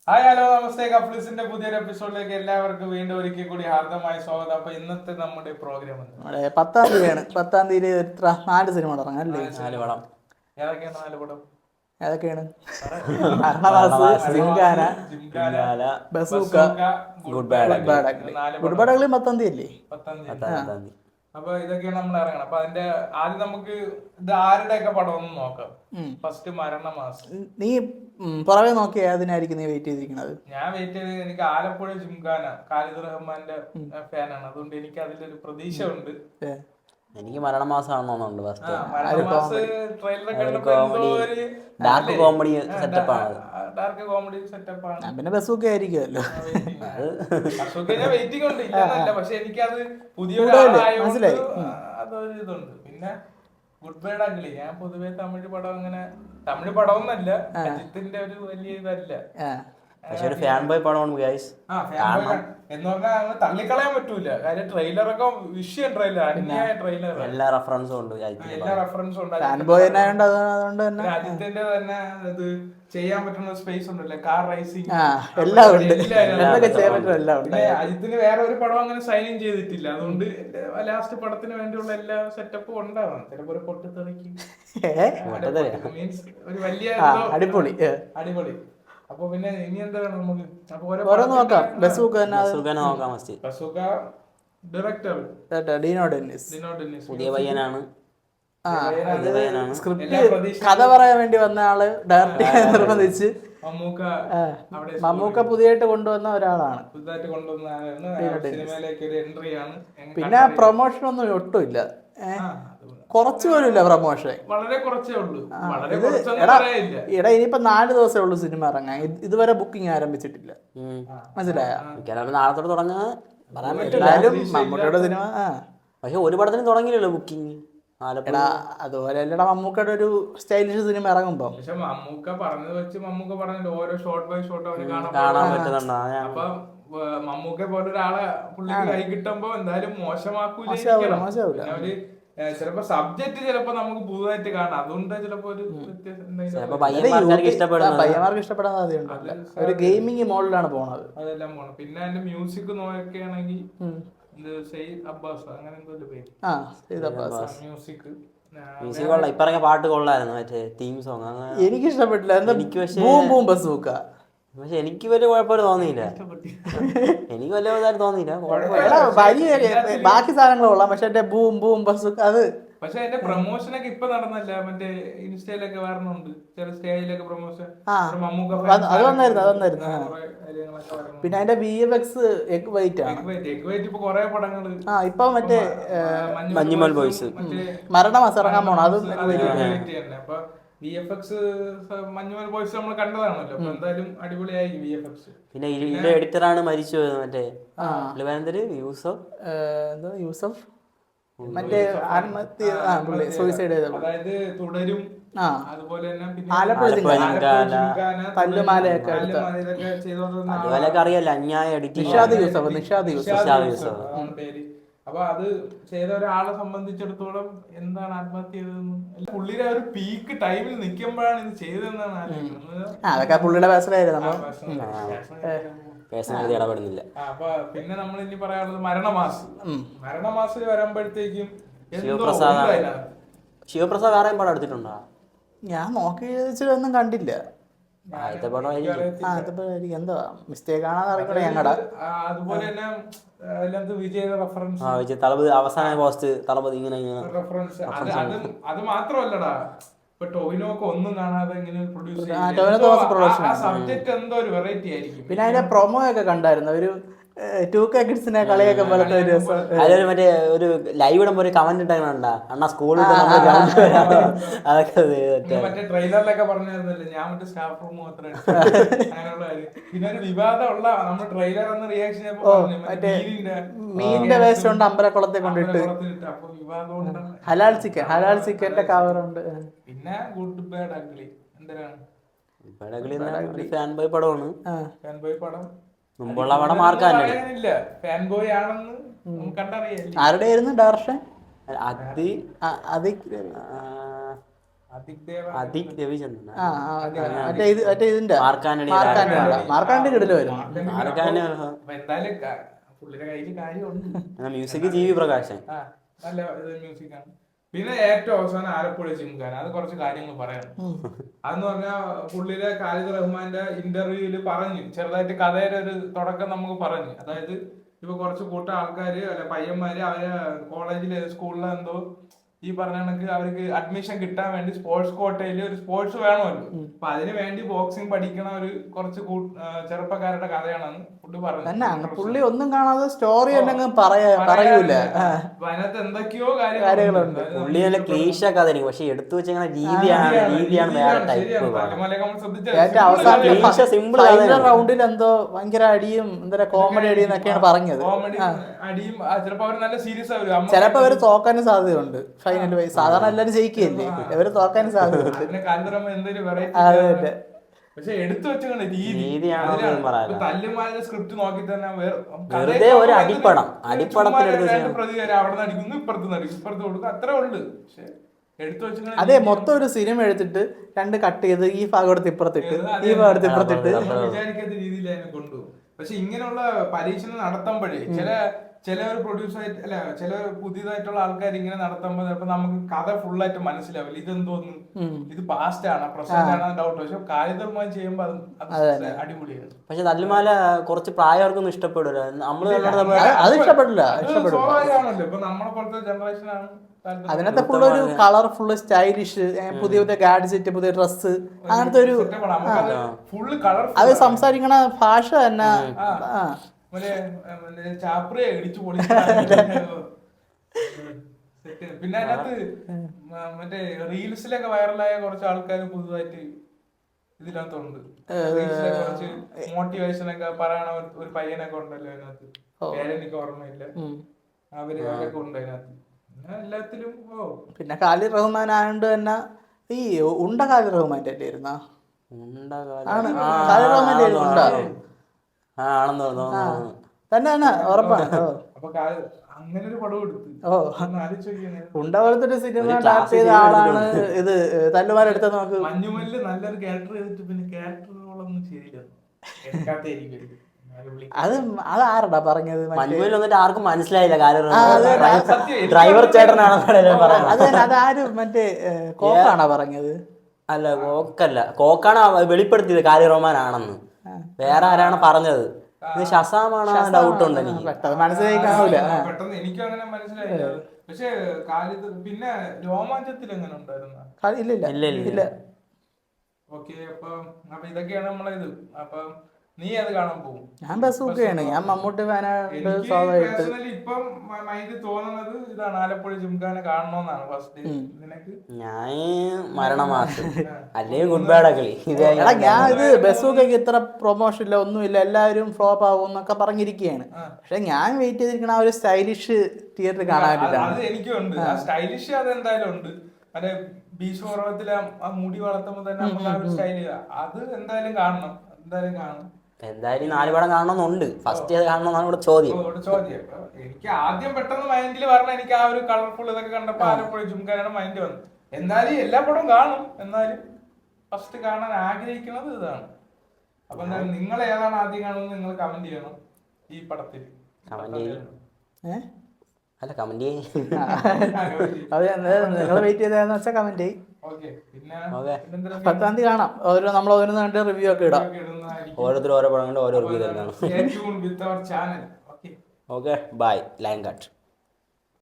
Hi hello നമസ്തേ. കപ്ലിസിന്റെ പുതിയൊരു എപ്പിസോഡിലേക്ക് എല്ലാവർക്കും വീണ്ടും ഒരിക്കൽ കൂടി ഹാർദമായ സ്വാഗതം. അപ്പൊ ഇന്നത്തെ നമ്മുടെ പ്രോഗ്രാം നമ്മുടെ 10-ാം തീയതിയാണ്. 10-ാം തീയതി എത്ര 4 സിനിമ ഇറങ്ങാം അല്ലേ? 4 പടം. ഏതൊക്കെയാണ് 4 പടം? ഏതൊക്കെയാണ്? Maranamass, gymkhana, bazooka, good bad good bad ugly 10-ാം തീയതി അല്ലേ? 10-ാം തീയതി. 10-ാം തീയതി. അപ്പൊ ഇതൊക്കെയാണ് നമ്മൾ ഇറങ്ങണം. അപ്പൊ അതിന്റെ ആദ്യം നമുക്ക് ഇത് ആരുടെയൊക്കെ പടം ഒന്ന് നോക്കാം. ഫസ്റ്റ് മരണമാസ്. നീ പുറമെ നോക്കി ഏതിനായിരിക്കും നീ വെയിറ്റ് ചെയ്തിരിക്കുന്നത്? ഞാൻ വെയിറ്റ് ചെയ്ത് എനിക്ക് ആലപ്പുഴ ജിംഖാന ഖാലിദ് റഹ്മാന്റെ ഫാനാണ്. അതുകൊണ്ട് എനിക്ക് അതിലൊരു പ്രതീക്ഷ ഉണ്ട്. എനിക്ക് മരണമാസമാണെന്നുണ്ട് ഫസ്റ്റ്. ഡാർക്ക് കോമഡി സെറ്റപ്പാണ്. ഡാർക്ക് കോമഡി സെറ്റപ്പാണ്. പിന്നെ ബസൂക്ക ആയിരിക്കുമല്ലോ. വെയിറ്റിംഗ് ഉണ്ട്, ഇല്ലെന്നല്ല. പക്ഷെ എനിക്കത് പുതിയ മനസ്സിലായി. അതൊരു ഇതുണ്ട്. പിന്നെ ഗുഡ് ബൈഡ് അഗ്ലി ഞാൻ പൊതുവെ തമിഴ് പടം അങ്ങനെ തമിഴ് പടമൊന്നല്ല, അജിത്തിന്റെ ഒരു വലിയ ഇതല്ല. പക്ഷെ ഒരു ഫാൻ ബോയ് പടമാണ് ഗൈസ്. എന്ന് പറഞ്ഞാൽ തള്ളിക്കളയാൻ പറ്റൂല. കാര്യം ട്രെയിലറൊക്കെ വിഷയം ട്രെയിലർ, അന്യായ ട്രെയിലർ. എല്ലാ റെഫറൻസും ഉണ്ട്, എല്ലാ റെഫറൻസും ഉണ്ട്. അതുകൊണ്ട് തന്നെ അജിത്തിന്റെ തന്നെ ഇത് ചെയ്യാൻ പറ്റുന്ന സ്പേസ് ഉണ്ടല്ലോ, കാർ റേസിംഗ് എല്ലാം ഉണ്ട്. പിന്നെ അജിത്തിന് വേറെ ഒരു പടം അങ്ങനെ സൈൻ ചെയ്തിട്ടില്ല. അതുകൊണ്ട് ലാസ്റ്റ് പടത്തിന് വേണ്ടിയുള്ള എല്ലാ സെറ്റപ്പും ഉണ്ടാവണം. ചിലപ്പോ ഒരു പൊട്ടിത്തെറിക്കും, മീൻസ് ഒരു വലിയ അടിപൊളി അടിപൊളി. അപ്പൊ പിന്നെ ഇനി എന്താ വേണം നമുക്ക്? നോക്കാം. ബസൂക്ക ഡയറക്ടർ ഡീനോ ഡെന്നിസ് പുതിയ പയ്യനാണ്. സ്ക്രിപ്റ്റ് കഥ പറയാൻ വേണ്ടി വന്ന ആള് ഡയറക്റ്റ് ചെയ്യാൻ നിർബന്ധിച്ച് മമ്മൂക്ക പുതിയതായിട്ട് കൊണ്ടുവന്ന ഒരാളാണ്. പിന്നെ പ്രൊമോഷൻ ഒന്നും ഒട്ടുമില്ല, കുറച്ചു പോലും ഇല്ല പ്രൊമോഷൻ. വളരെ കുറച്ചേ ഉള്ളൂ. എടാ ഇനിയിപ്പോ 4 ദിവസമേ ഉള്ളൂ സിനിമ ഇറങ്ങാൻ. ഇതുവരെ ബുക്കിംഗ് ആരംഭിച്ചിട്ടില്ല. മനസ്സിലായോ? നാളത്തോടെ തുടങ്ങാൻ പറയാൻ പറ്റില്ല. മമ്മൂക്കയുടെ സിനിമ പക്ഷെ ഒരു പടത്തിന് തുടങ്ങിയില്ലല്ലോ ബുക്കിംഗ്. എടാ അതുപോലെ അല്ലടാ മമ്മൂക്കയുടെ ഒരു സ്റ്റൈലിഷ് സിനിമ ഇറങ്ങുമ്പോ. പക്ഷെ മമ്മൂക്ക പറഞ്ഞത് വെച്ച് മമ്മൂക്ക പറഞ്ഞിട്ട് ഓരോ ഷോട്ട് ബൈ ഷോട്ട് അവന് കാണാൻ പറ്റുന്നുണ്ടോ? അപ്പൊ മമ്മൂക്ക പോലെ ഒരാളെ പുള്ളിക്ക് കൈ കിട്ടുമ്പോ എന്തായാലും മോശമാക്കൂല. അവര് ചിലപ്പോ സബ്ജക്ട് ചിലപ്പോ നമുക്ക് പുതുതായിട്ട് കാണാം. അതുകൊണ്ട് ചിലപ്പോ ഒരു പയ്യന്മാർക്ക് ഇഷ്ടപ്പെടാൻ സാധ്യതയുണ്ട്. ഒരു ഗെയിമിംഗ് മോഡലാണ് പോണത്. അതെല്ലാം പോണം. പിന്നെ അതിന്റെ മ്യൂസിക് നോക്കുകയാണെങ്കിൽ അബ്ബാസ് അങ്ങനെ എന്തോ പേര്, മ്യൂസിക് കൊള്ളാം. ഇപ്പൊ ഇറങ്ങിയ പാട്ട് കൊള്ളായിരുന്നു, മറ്റേ തീം സോങ്. എനിക്ക് ഇഷ്ടപ്പെട്ടില്ല. എനിക്ക് പക്ഷെ എനിക്ക് വലിയ കുഴപ്പമില്ല തോന്നിയില്ല. എനിക്ക് വലിയ ഇതായിട്ട് തോന്നിയില്ല. ബാക്കി സാധനങ്ങൾ കൊള്ളാം. പക്ഷെ എന്റെ ബൂം ബൂം ബസൂക്ക അത് പക്ഷെ അതിന്റെ പ്രൊമോഷനൊക്കെ ഇപ്പൊ നടന്നല്ല, മറ്റേ ഇൻസ്റ്റയിലൊക്കെ വരണുണ്ട് ചില സ്റ്റേജിലൊക്കെ പ്രൊമോഷൻ. അത് വന്നായിരുന്നു. പിന്നെ അതിന്റെ VFX എഗ് വൈറ്റ് ആണ്. ഇപ്പൊ കൊറേ പടങ്ങള് ഇപ്പൊ മറ്റേ മഞ്ഞുമൽ ബോയ്സ് മരണമാസം ഇറങ്ങാൻ പോണം. അതും അപ്പൊ VFX മഞ്ഞുമൽ ബോയ്സ് നമ്മൾ കണ്ടതാണല്ലോ. അപ്പൊ എന്തായാലും അടിപൊളിയായി VFX. പിന്നെ ഇതിന്റെ എഡിറ്ററാണ് മരിച്ചു പോയത്, മറ്റേ യൂസഫ് മറ്റേ ആത്മഹത്യ സൂയിസൈഡ് ചെയ്ത. അതായത് തുടരും, അതുപോലെ തന്നെ അറിയാലോ അന്യായ നിഷാദ് യൂസഫ് പേര്. അപ്പൊ അത് ചെയ്ത ഒരാളെ സംബന്ധിച്ചിടത്തോളം എന്താണ് ആത്മഹത്യ ചെയ്തതെന്നും പുള്ളിയുടെ ഒരു പീക്ക് ടൈമിൽ നിൽക്കുമ്പോഴാണ് ഇത് ചെയ്തതെന്നാണ് ആലോചിക്കുന്നത്. അതൊക്കെ പുള്ളിയുടെ പേഴ്സണലായിരുന്നു. അപ്പൊ പിന്നെ നമ്മൾ ഇനി പറയാനുള്ളത് മരണമാസിൽ വരുമ്പോഴത്തേക്കും ശിവപ്രസാദ് ആരെയും പടം എടുത്തിട്ടുണ്ടോ? ഞാൻ നോക്കി ഒന്നും കണ്ടില്ല. എന്താ മിസ്റ്റേക്ക് ആണെന്ന് അറിയിക്കണേ ഞങ്ങടെ. അതുപോലെ തന്നെ വിജയുടെ റെഫറൻസ്, തളപതി അവസാന പോസ്റ്റ് തളപതി ഇങ്ങനെ റെഫറൻസ്. അത് മാത്രമല്ലടാ, ഇപ്പൊ ടോവിനോക്ക് ഒന്നും കാണാതെ ഇങ്ങനെ പ്രൊഡ്യൂസ് സബ്ജക്ട് എന്തോ ഒരു വെറൈറ്റി ആയിരിക്കും. പിന്നെ അതിന്റെ പ്രൊമോ ഒക്കെ കണ്ടായിരുന്നു. ഒരു 2K കിഡ്സിനെ കളിയൊക്കെ പോലത്തെ ഒരു അതൊരു മറ്റേ ഒരു ലൈവ് ഇടുമ്പോ ഒരു കമന്റ് ഇട്ടാ അണ്ണാ സ്കൂളിൽ അതൊക്കെ മറ്റേ ട്രെയിലറിലൊക്കെ പറഞ്ഞിരുന്നല്ലേ, ഞാൻ മറ്റേ സ്റ്റാഫ് റൂം മാത്രമേ അങ്ങനെയുള്ള കാര്യം. പിന്നെ ഒരു വിവാദമുള്ള നമ്മൾ ട്രെയിലർ എന്ന റിയാക്ഷൻ മീനിന്റെ വേസ്റ്റ് കൊണ്ട് അമ്പലക്കുളത്തെ കൊണ്ടിട്ട് അപ്പൊ വിവാദം. ഹലാൽ ചിക്കന്റെ കവറുണ്ട്. പിന്നെ ഗുഡ് ബാഡ് അഗ്ലി എന്തിനാണ് ഫാൻ ബോയ് പടമാണ്. ഫാൻ ബോയ് പടം മുമ്പുള്ള പടം മാർക്കാനില്ല. ഫാൻ ബോയ് ആണെന്ന് കണ്ടറിയാം. ആരുടെ ആയിരുന്നു ഡയറക്ഷൻ? അതിക് രവിചന്ദ്രൻ ആ മറ്റേ ഇതിന്റെ മാർക്കാണ്ടി കിടല് വരും. എന്തായാലും പുള്ളിയുടെ കയ്യില് കാര്യമുണ്ട്. മ്യൂസിക് ജി വി പ്രകാശൻ നല്ല മ്യൂസിക് ആണ്. പിന്നെ ഏറ്റവും അവസാനം ആലപ്പുഴ ജിംഖാന, അത് കുറച്ച് കാര്യങ്ങൾ പറയാം. അതെന്ന് പറഞ്ഞാൽ പുള്ളിയുടെ ഖാലിദ് റഹ്മാന്റെ ഇന്റർവ്യൂവിൽ പറഞ്ഞു, ചെറുതായിട്ട് കഥയുടെ ഒരു തുടക്കം നമുക്ക് പറഞ്ഞു. അതായത് ഇപ്പൊ കുറച്ച് കൂട്ടം ആൾക്കാര് അല്ല പയ്യന്മാര് അവര് കോളേജില് സ്കൂളിലെ എന്തോ ഈ പറഞ്ഞ കണക്ക് അവർക്ക് അഡ്മിഷൻ കിട്ടാൻ വേണ്ടി സ്പോർട്സ് കോട്ടയിൽ ഒരു സ്പോർട്സ് വേണമല്ലോ. അപ്പൊ അതിന് വേണ്ടി ബോക്സിംഗ് പഠിക്കണ ഒരു കുറച്ച് ചെറുപ്പക്കാരുടെ കഥയാണെന്ന് പുള്ളി പറഞ്ഞു. പുള്ളി ഒന്നും കാണാതെ സ്റ്റോറി പറയൂല. അതിനകത്ത് എന്തൊക്കെയോ കാര്യങ്ങളുണ്ട്. പുള്ളി നല്ല ക്ലീശ കഥ, പക്ഷെ എടുത്തു വെച്ച രീതിയാണ് വേറെ ടൈപ്പ്. റൗണ്ടിൽ എന്തോ ഭയങ്കര അടിയും എന്താ കോമഡി അടിയും എന്നൊക്കെയാണ് പറഞ്ഞത്. കോമഡി അടിയും ചിലപ്പോ അവർ നല്ല സീരിയസ് ആവും. ചിലപ്പോ അവര് തോക്കാനും സാധ്യതയുണ്ട്. ഫൈനൽ വൈസ് സാധാരണ എല്ലാരും ജയിക്കുകയല്ലേ, ഇവര് തോക്കാനും സാധ്യതയുണ്ട്. പക്ഷെ എടുത്തു വെച്ചാണ് തല്ലുമാരുടെ സ്ക്രിപ്റ്റ് നോക്കി തന്നെ ഒരു അടിപ്പടം പ്രതികാരം അവിടെ നടിക്കുന്നു, ഇപ്പുറത്ത് നടിക്കും, ഇപ്പുറത്ത് കൊടുക്കും, അത്രേ ഉള്ളു. പക്ഷെ എടുത്തു വെച്ചാൽ അതെ, മൊത്തം ഒരു സിനിമ എടുത്തിട്ട് രണ്ട് കട്ട് ചെയ്ത് ഈ ഭാഗം എടുത്ത് ഇപ്പുറത്തിട്ട് ഈ ഭാഗം എടുത്ത് ഇപ്പുറത്തിട്ട് വിചാരിക്കാത്ത രീതിയിൽ അതിനെ കൊണ്ടുപോകും. പക്ഷെ ഇങ്ങനെയുള്ള പരീക്ഷണം നടത്തുമ്പോഴേ ചില ഒരു പ്രൊഡ്യൂസറായിട്ട് അല്ല ചില പുതിയതായിട്ടുള്ള ആൾക്കാർ ഇങ്ങനെ നടത്തുമ്പോൾ ചിലപ്പോൾ നമുക്ക് കഥ ഫുള്ളായിട്ട് മനസ്സിലാവില്ല. ഇതെന്തോന്ന്, ഇത് പാസ്റ്റ് ആണ് പ്രസന്റ് ആണ് ഡൗട്ട്. പക്ഷെ കാലിദർമാൻ ചെയ്യുമ്പോൾ അത് അടിപൊളിയാണ്. പക്ഷെ തല്ലുമാല കുറച്ച് പ്രായവർക്കൊന്നും ഇഷ്ടപ്പെടില്ല. അത് ഇഷ്ടപ്പെടില്ല. സ്വാഭാവികമാണല്ലോ, ഇപ്പൊ നമ്മളെ പോലത്തെ ജനറേഷൻ ആണ്. അതിനകത്ത് ഫുള്ള് ഒരു കളർഫുൾ സ്റ്റൈലിഷ്, പുതിയ പുതിയ ഗാഡ്ജറ്റ്, പുതിയ ഡ്രസ്സ്, അങ്ങനത്തെ ഒരു ഫുള്ള് കളർ. അത് സംസാരിക്കണ ഭാഷ തന്നെ ചാപ്രയെ ഇടിച്ചു പൊളി. പിന്നെ അതിനകത്ത് മറ്റേ റീൽസിലൊക്കെ വൈറലായ കുറച്ച് ആൾക്കാർ പുതുതായിട്ട് ഇതിനകത്തുണ്ട്. കുറച്ച് മോട്ടിവേഷനൊക്കെ പറയണ ഒരു പയ്യനൊക്കെ ഉണ്ടല്ലോ അതിനകത്ത്, പേരെനിക്ക് ഓർമ്മയില്ല. അവരൊക്കെ ഉണ്ട് അതിനകത്ത്. എല്ലാത്തിലും പിന്നെ ഖാലിദ് റഹ്മാൻ ആയതുകൊണ്ട് തന്നെ ഈ ഉണ്ട ഖാലിദ് റഹ്മാന്റെ അല്ലേ ഇരുന്നാ തന്നെ ഉറപ്പാണ്. അങ്ങനെ ഒരു പടം എടുത്തു. ഉണ്ട പോലത്തെ ഒരു സിനിമ ഡയറക്ട് ചെയ്ത ആളാണ് ഇത് തല്ലുമാല എടുത്ത. നമുക്ക് മഞ്ഞുമല്ല് നല്ലൊരു ക്യാരക്ടർ ചെയ്തിട്ട് പിന്നെ ക്യാരക്ടറുകളൊന്നും ശരിയില്ല. അത് ആരടാ പറഞ്ഞത്? മഞ്ഞുമല്ല് വന്നിട്ട് ആർക്കും മനസ്സിലായില്ല. ഡ്രൈവർ ചേട്ടനാണ് അതാരും മറ്റേ കോക്കാണോ പറഞ്ഞത്? അല്ല, കോക്കല്ല. കോക്കാണ് വെളിപ്പെടുത്തിയത് ഖാലിദ് റഹ്മാൻ ആണെന്ന്. വേറെ ആരാണ് പറഞ്ഞത്? ഷസാമാണ് ഡൗട്ട് ഉണ്ട് എനിക്ക്. പെട്ടെന്ന് എനിക്കും അങ്ങനെ മനസ്സിലായില്ല. പക്ഷെ ഖാലിദ് പിന്നെ രോമാഞ്ചത്തിൽ എങ്ങനെ ഉണ്ടായിരുന്നു? ഇല്ല. ഓക്കെ, അപ്പൊ ഇതൊക്കെയാണ് നമ്മളത്. അപ്പൊ നീ അത് കാണാൻ പോകും? ഞാൻ ബസൂക്കയാണ്, ഞാൻ മമ്മൂട്ടി ഫാനായിട്ട്. ഇപ്പം മൈൻഡ് തോന്നുന്നത് ഇതാണ്, ആലപ്പുഴ ജിംഖാന കാണണമെന്നാണ് ഫസ്റ്റ്. ഞാൻ മരണമാസം അല്ലെങ്കിൽ ഗുഡ് ബാഡ് കളി. ഞാൻ ഇത് ബസൂക്കയ്ക്ക് ഇത്ര പ്രൊമോഷൻ ഇല്ല, ഒന്നുമില്ല, എല്ലാവരും ഫ്ലോപ്പ് ആവും എന്നൊക്കെ പറഞ്ഞിരിക്കുകയാണ്. പക്ഷെ ഞാൻ വെയിറ്റ് ചെയ്തിരിക്കണ ആ ഒരു സ്റ്റൈലിഷ് തിയേറ്റർ കാണാനായിട്ടാണ്. അത് എനിക്കും ഉണ്ട്, സ്റ്റൈലിഷ് അതെന്തായാലും ഉണ്ട്. മറ്റേ ബീച്ച് ഓർമ്മത്തിലെ ആ മുടി വളർത്തുമ്പോ തന്നെ നമുക്ക് ആ ഒരു സ്റ്റൈല്, അത് എന്തായാലും കാണണം. എന്തായാലും 4 പടം കാണണമെന്നുണ്ട്. ഫസ്റ്റ് കാണണമെന്നാണ് ഇവിടെ ചോദ്യം. എനിക്ക് ആദ്യം പെട്ടെന്ന് മൈൻഡിൽ പറഞ്ഞ എനിക്ക് ആ ഒരു കളർഫുൾ ഇതൊക്കെ കണ്ടപ്പോ ആലപ്പുഴ ജിംഖാനയുടെ മൈൻഡ് വന്നു. എന്തായാലും എല്ലാ പടവും കാണും, എന്നാലും ഫസ്റ്റ് കാണാൻ ആഗ്രഹിക്കുന്നത് ഇതാണ്. അപ്പൊ എന്തായാലും നിങ്ങൾ ഏതാണ് ആദ്യം കാണുന്നത് നിങ്ങൾ കമന്റ് ചെയ്യണം ഈ പടത്തിൽ. അല്ല, കമന്റ് അതെ, നിങ്ങൾ വെയിറ്റ് ചെയ്താന്ന് വെച്ചാൽ കമന്റ് ചെയ്യും. 10-ാം തീയതി കാണാം. നമ്മൾ ഓരോന്ന് റിവ്യൂ ഒക്കെ ഇടാം. ഓരോരുത്തർ ഓരോ പടം കൊണ്ട് ഓരോ റിവ്യൂ തരുന്നതാണ്. Okay, bye. Line cut.